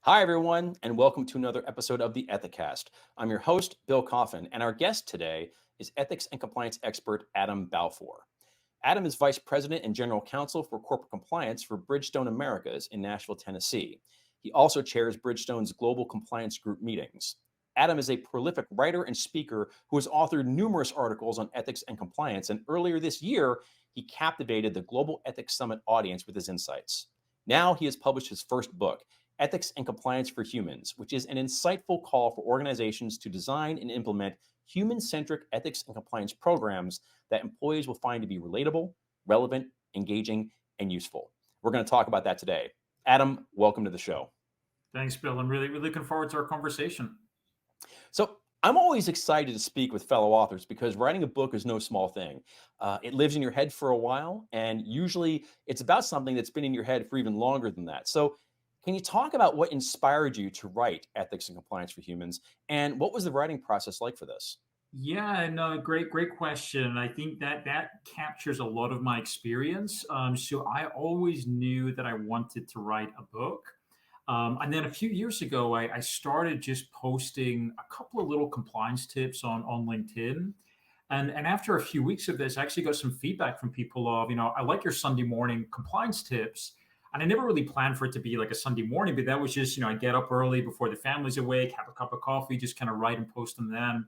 Hi, everyone, and welcome to another episode of the Ethicast. I'm your host, Bill Coffin, and our guest today is ethics and compliance expert Adam Balfour. Adam is Vice President and General Counsel for Corporate Compliance for Bridgestone Americas in Nashville, Tennessee. He also chairs Bridgestone's Global Compliance Group meetings. Adam is a prolific writer and speaker who has authored numerous articles on ethics and compliance, and earlier this year, he captivated the Global Ethics Summit audience with his insights. Now he has published his first book, Ethics and Compliance for Humans, which is an insightful call for organizations to design and implement human-centric ethics and compliance programs that employees will find to be relatable, relevant, engaging, and useful. We're going to talk about that today. Adam, welcome to the show. Thanks, Bill. I'm really looking forward to our conversation. So I'm always excited to speak with fellow authors because writing a book is no small thing. It lives in your head for a while, and usually it's about something that's been in your head for even longer than that. So can you talk about what inspired you to write Ethics and Compliance for Humans, and what was the writing process like for this? Yeah, no, great question. I think that captures a lot of my experience. So I always knew that I wanted to write a book. And then a few years ago, I started just posting a couple of little compliance tips on LinkedIn. And after a few weeks of this, I actually got some feedback from people of, I like your Sunday morning compliance tips. And I never really planned for it to be like a Sunday morning, but that was just, I get up early before the family's awake, have a cup of coffee, just kind of write and post them then.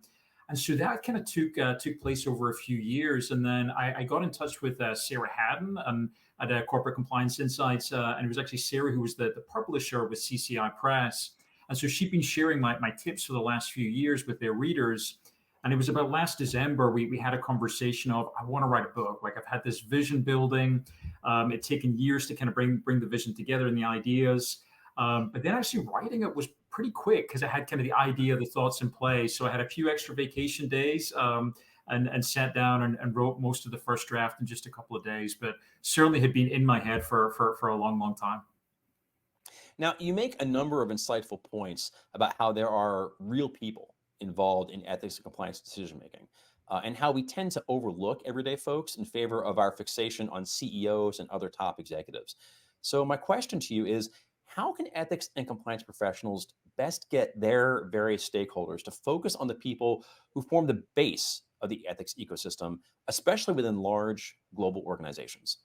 And so that kind of took place over a few years. And then I got in touch with Sarah Haddon at Corporate Compliance Insights. And it was actually Sarah who was the publisher with CCI Press. And so she'd been sharing my tips for the last few years with their readers. And it was about last December, we had a conversation of, I want to write a book. Like I've had this vision building. It's taken years to kind of bring the vision together and the ideas. But then actually writing it was pretty quick because I had kind of the idea, the thoughts in place. So I had a few extra vacation days and sat down and wrote most of the first draft in just a couple of days, but certainly had been in my head for a long time. Now, you make a number of insightful points about how there are real people involved in ethics and compliance decision-making, and how we tend to overlook everyday folks in favor of our fixation on CEOs and other top executives. So my question to you is, how can ethics and compliance professionals best get their various stakeholders to focus on the people who form the base of the ethics ecosystem, especially within large global organizations?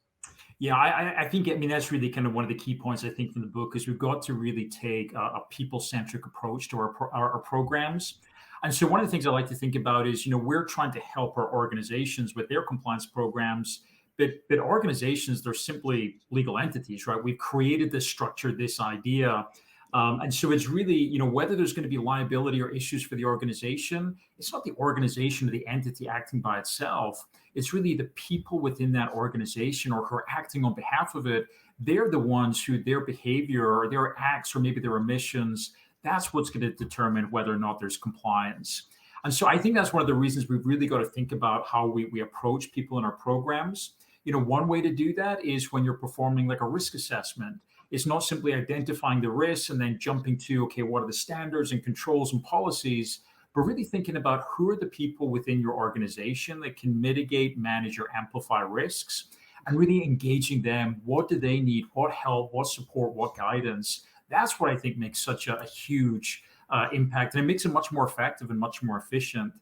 Yeah, I think, that's really kind of one of the key points, I think, from the book is we've got to really take a people-centric approach to our programs. And so one of the things I like to think about is, we're trying to help our organizations with their compliance programs, but organizations, they're simply legal entities, right? We've created this structure, this idea. And so it's really, whether there's going to be liability or issues for the organization, it's not the organization or the entity acting by itself. It's really the people within that organization or who are acting on behalf of it. They're the ones who their behavior or their acts or maybe their omissions, that's what's going to determine whether or not there's compliance. And so I think that's one of the reasons we've really got to think about how we approach people in our programs. One way to do that is when you're performing like a risk assessment. It's not simply identifying the risks and then jumping to, okay, what are the standards and controls and policies, but really thinking about who are the people within your organization that can mitigate, manage, or amplify risks, and really engaging them. What do they need? What help? What support? What guidance? That's what I think makes such a huge impact, and it makes it much more effective and much more efficient.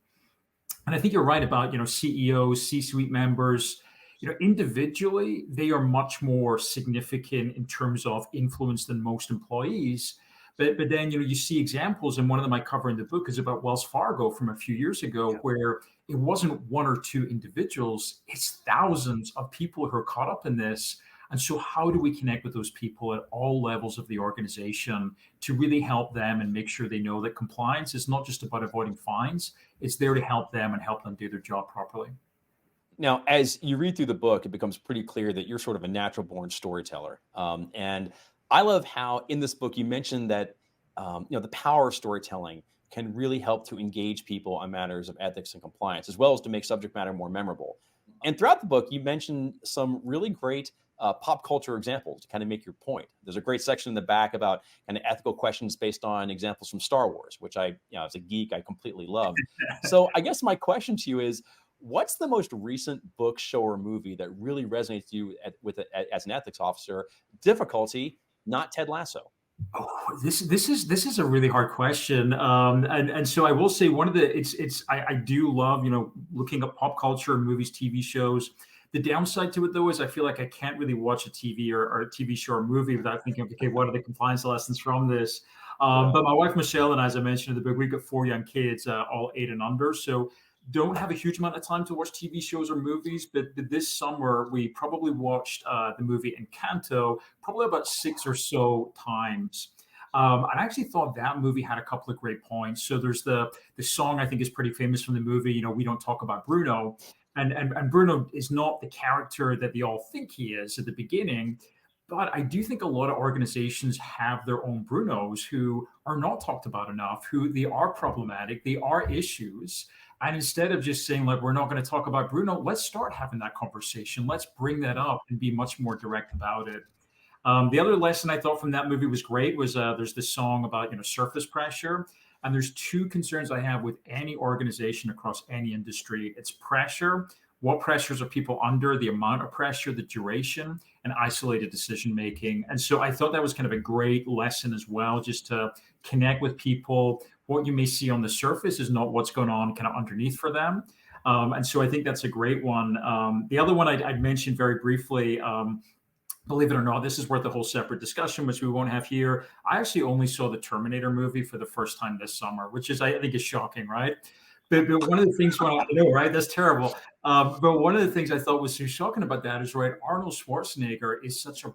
And I think you're right about, CEOs, C-suite members. Individually, they are much more significant in terms of influence than most employees. But then, you see examples, and one of them I cover in the book is about Wells Fargo from a few years ago, where it wasn't one or two individuals, it's thousands of people who are caught up in this. And so how do we connect with those people at all levels of the organization to really help them and make sure they know that compliance is not just about avoiding fines, it's there to help them and help them do their job properly. Now, as you read through the book, it becomes pretty clear that you're sort of a natural born storyteller. And I love how in this book you mentioned that the power of storytelling can really help to engage people on matters of ethics and compliance, as well as to make subject matter more memorable. And throughout the book, you mentioned some really great pop culture examples to kind of make your point. There's a great section in the back about kind of ethical questions based on examples from Star Wars, which I, as a geek, I completely love. So I guess my question to you is, what's the most recent book, show, or movie that really resonates with you as an ethics officer? Difficulty, not Ted Lasso. Oh, this is a really hard question, and so I will say one of the I do love looking at pop culture, movies, TV shows. The downside to it though is I feel like I can't really watch a TV or a TV show or movie without thinking, okay, what are the compliance lessons from this? Yeah. But my wife Michelle and I, as I mentioned in the book, we've got 4 young kids, all 8 and under, so don't have a huge amount of time to watch TV shows or movies. But this summer we probably watched the movie Encanto probably about 6 or so times. And I actually thought that movie had a couple of great points. So there's the song I think is pretty famous from the movie. We don't talk about Bruno, and Bruno is not the character that they all think he is at the beginning. But I do think a lot of organizations have their own Brunos who are not talked about enough, who they are problematic, they are issues. And instead of just saying, like, we're not going to talk about Bruno, let's start having that conversation. Let's bring that up and be much more direct about it. The other lesson I thought from that movie was great was there's this song about surface pressure, and there's 2 concerns I have with any organization across any industry. It's pressure. What pressures are people under? The amount of pressure, the duration, and isolated decision making. And so I thought that was kind of a great lesson as well, just to connect with people. What you may see on the surface is not what's going on kind of underneath for them. And so I think that's a great one. The other one I'd mentioned very briefly. Believe it or not, this is worth a whole separate discussion, which we won't have here. I actually only saw the Terminator movie for the first time this summer, which I think is shocking, right? But one of the things when I know, right, that's terrible. But one of the things I thought was so shocking about that is, right, Arnold Schwarzenegger is such a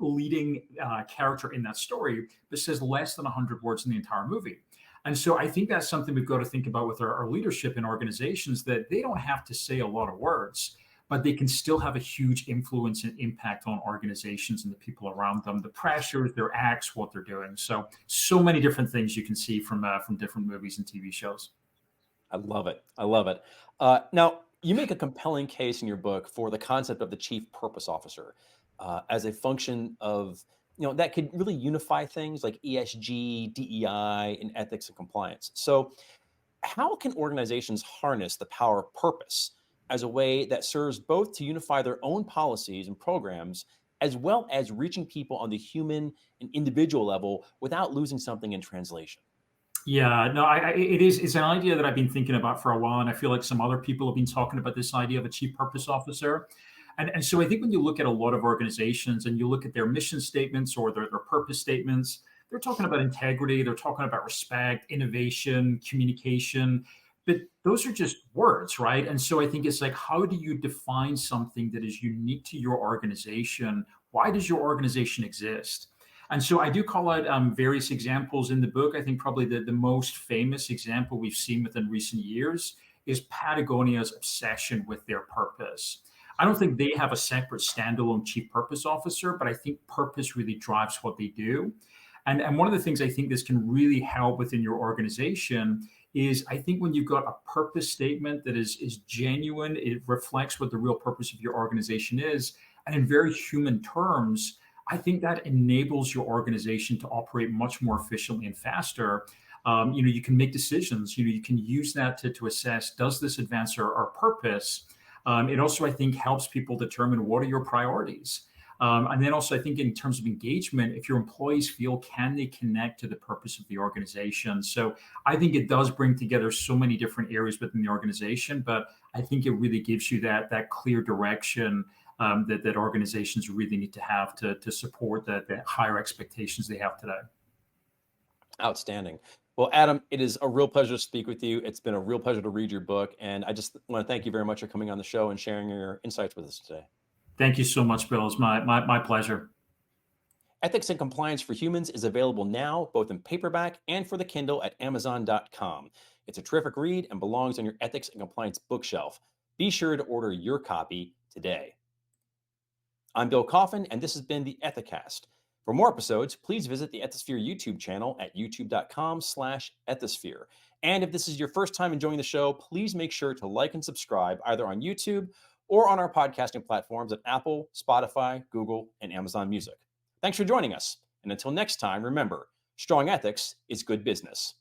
leading character in that story, but says less than 100 words in the entire movie. And so I think that's something we've got to think about with our leadership in organizations, that they don't have to say a lot of words, but they can still have a huge influence and impact on organizations and the people around them, the pressures, their acts, what they're doing. So many different things you can see from different movies and TV shows. I love it. I love it. Now, you make a compelling case in your book for the concept of the chief purpose officer as a function of, that could really unify things like ESG, DEI, and ethics and compliance. So, how can organizations harness the power of purpose as a way that serves both to unify their own policies and programs, as well as reaching people on the human and individual level without losing something in translation? Yeah, no, it's an idea that I've been thinking about for a while, and I feel like some other people have been talking about this idea of a chief purpose officer. And so I think when you look at a lot of organizations and you look at their mission statements or their purpose statements, they're talking about integrity, they're talking about respect, innovation, communication, but those are just words, right? And so I think it's like, how do you define something that is unique to your organization? Why does your organization exist? And so I do call out various examples in the book. I think probably the most famous example we've seen within recent years is Patagonia's obsession with their purpose. I don't think they have a separate standalone chief purpose officer, but I think purpose really drives what they do. And one of the things I think this can really help within your organization is, I think when you've got a purpose statement that is genuine, it reflects what the real purpose of your organization is, and in very human terms, I think that enables your organization to operate much more efficiently and faster. You can make decisions. You can use that to assess, does this advance our purpose? It also, I think, helps people determine what are your priorities. And then also, I think in terms of engagement, if your employees feel, can they connect to the purpose of the organization? So I think it does bring together so many different areas within the organization, but I think it really gives you that clear direction that organizations really need to have to support the higher expectations they have today. Outstanding. Well, Adam, it is a real pleasure to speak with you. It's been a real pleasure to read your book. And I just want to thank you very much for coming on the show and sharing your insights with us today. Thank you so much, Bill. It's my pleasure. Ethics and Compliance for Humans is available now, both in paperback and for the Kindle at Amazon.com. It's a terrific read and belongs on your ethics and compliance bookshelf. Be sure to order your copy today. I'm Bill Coffin, and this has been the Ethicast. For more episodes, please visit the Ethisphere YouTube channel at youtube.com/ethisphere. And if this is your first time enjoying the show, please make sure to like and subscribe either on YouTube or on our podcasting platforms at Apple, Spotify, Google, and Amazon Music. Thanks for joining us. And until next time, remember, strong ethics is good business.